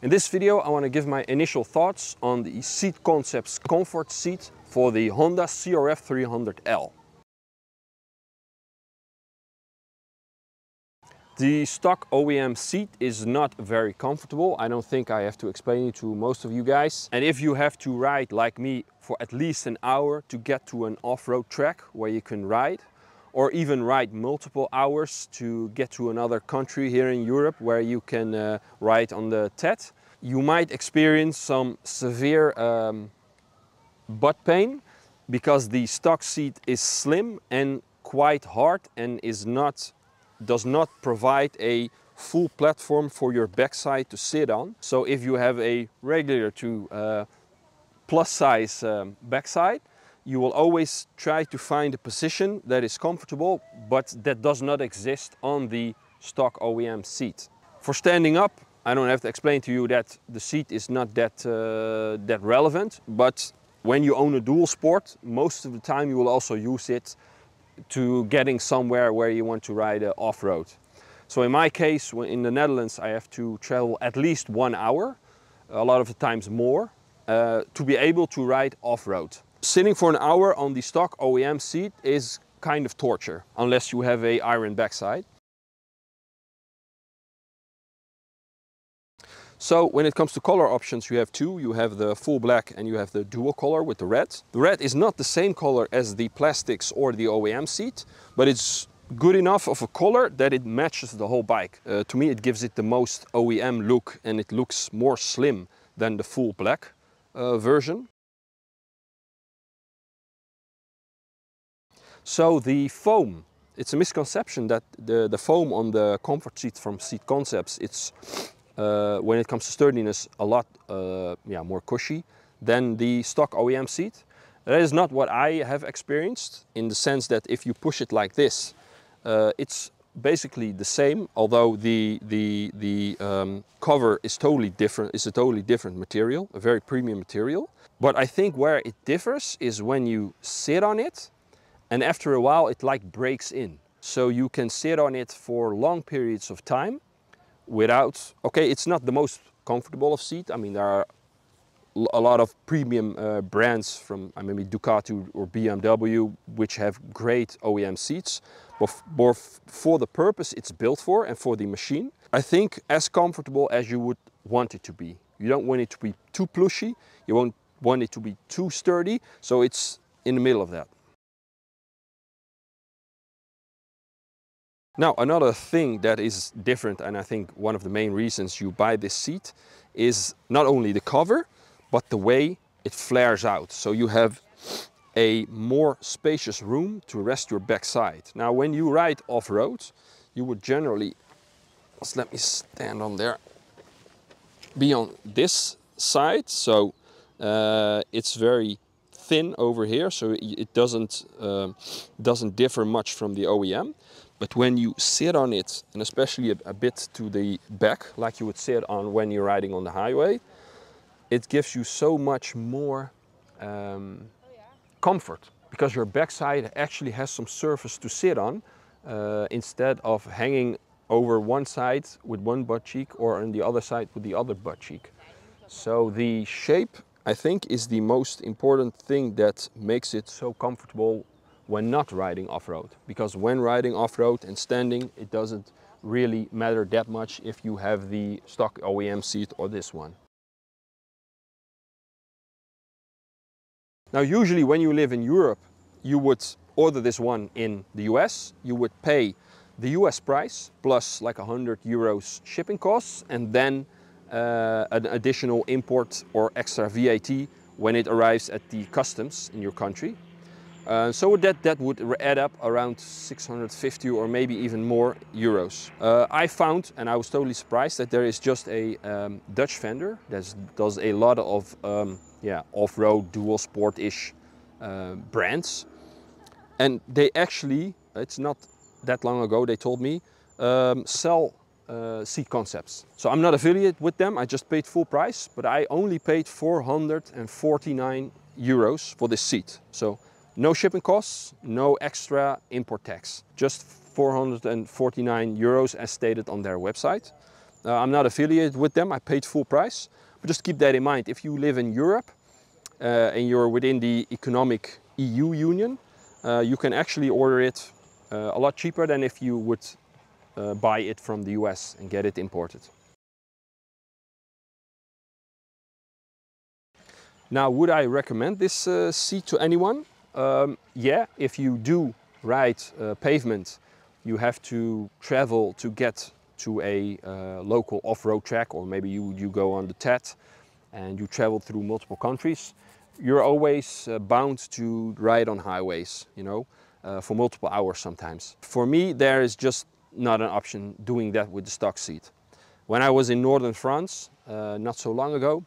In this video I want to give my initial thoughts on the Seat Concepts comfort seat for the Honda CRF300L. The stock OEM seat is not very comfortable. I don't think I have to explain it to most of you guys. And if you have to ride like me for at least an hour to get to an off-road track where you can ride, or even ride multiple hours to get to another country here in Europe where you can ride on the TED, you might experience some severe butt pain because the stock seat is slim and quite hard and does not provide a full platform for your backside to sit on. So if you have a regular to plus size backside, you will always try to find a position that is comfortable, but that does not exist on the stock OEM seat. For standing up, I don't have to explain to you that the seat is not that relevant, but when you own a dual sport, most of the time you will also use it to getting somewhere where you want to ride off-road. So in my case, in the Netherlands, I have to travel at least 1 hour, a lot of the times more, to be able to ride off-road. Sitting for an hour on the stock OEM seat is kind of torture, unless you have an iron backside. So when it comes to color options, you have two. You have the full black and you have the dual color with the red. The red is not the same color as the plastics or the OEM seat, but it's good enough of a color that it matches the whole bike. To me, it gives it the most OEM look and it looks more slim than the full black version. So the foam, it's a misconception that the foam on the comfort seat from Seat Concepts, it's when it comes to sturdiness a lot more cushy than the stock OEM seat. That is not what I have experienced, in the sense that if you push it like this, it's basically the same, although the cover is totally different. It's a totally different material, a very premium material. But I think where it differs is when you sit on it, and after a while it like breaks in. So you can sit on it for long periods of time without, okay, it's not the most comfortable of seat. I mean, there are a lot of premium brands from maybe Ducati or BMW which have great OEM seats, but for the purpose it's built for and for the machine, I think as comfortable as you would want it to be. You don't want it to be too plushy, you won't want it to be too sturdy, so it's in the middle of that. Now, another thing that is different, and I think one of the main reasons you buy this seat, is not only the cover, but the way it flares out. So you have a more spacious room to rest your backside. Now, when you ride off-road, you would generally, let me stand on there, be on this side. So it's very thin over here, so it doesn't differ much from the OEM. But when you sit on it, and especially a bit to the back, like you would sit on when you're riding on the highway, it gives you so much more comfort, because your backside actually has some surface to sit on, instead of hanging over one side with one butt cheek or on the other side with the other butt cheek. So the shape, I think, is the most important thing that makes it so comfortable when not riding off-road. Because when riding off-road and standing, it doesn't really matter that much if you have the stock OEM seat or this one. Now, usually when you live in Europe, you would order this one in the US. You would pay the US price plus like 100 euros shipping costs, and then an additional import or extra VAT when it arrives at the customs in your country. So that would add up around 650 or maybe even more euros. I found, and I was totally surprised, that there is just a Dutch vendor that does a lot of off-road dual sport-ish brands. And they actually, it's not that long ago, they told me, sell Seat Concepts. So I'm not affiliated with them, I just paid full price, but I only paid 449 euros for this seat. So no shipping costs, no extra import tax, just 449 euros as stated on their website. I'm not affiliated with them, I paid full price. But just keep that in mind. If you live in Europe and you're within the economic EU Union, you can actually order it a lot cheaper than if you would buy it from the US and get it imported. Now, would I recommend this seat to anyone? Yeah, if you do ride pavement, you have to travel to get to a local off-road track, or maybe you go on the TED and you travel through multiple countries. You're always bound to ride on highways, you know, for multiple hours sometimes. For me, there is just not an option doing that with the stock seat. When I was in northern France, not so long ago,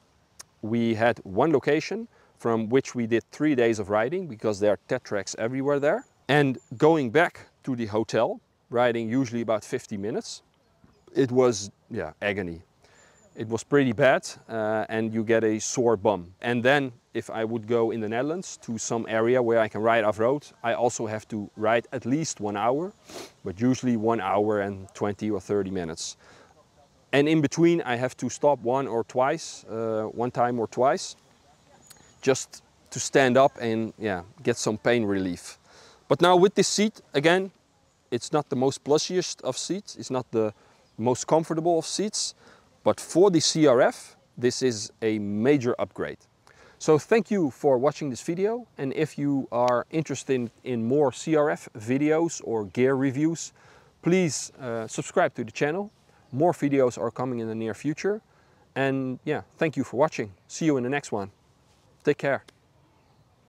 we had one location from which we did 3 days of riding because there are TED tracks everywhere there. And going back to the hotel, riding usually about 50 minutes, it was, yeah, agony. It was pretty bad and you get a sore bum. And then if I would go in the Netherlands to some area where I can ride off-road, I also have to ride at least 1 hour, but usually 1 hour and 20 or 30 minutes. And in between I have to stop one time or twice, just to stand up and, yeah, get some pain relief. But now with this seat, again, it's not the most plushiest of seats, it's not the most comfortable of seats, but for the CRF, this is a major upgrade. So thank you for watching this video, and if you are interested in more CRF videos or gear reviews, please subscribe to the channel. More videos are coming in the near future. And yeah, thank you for watching. See you in the next one. Take care.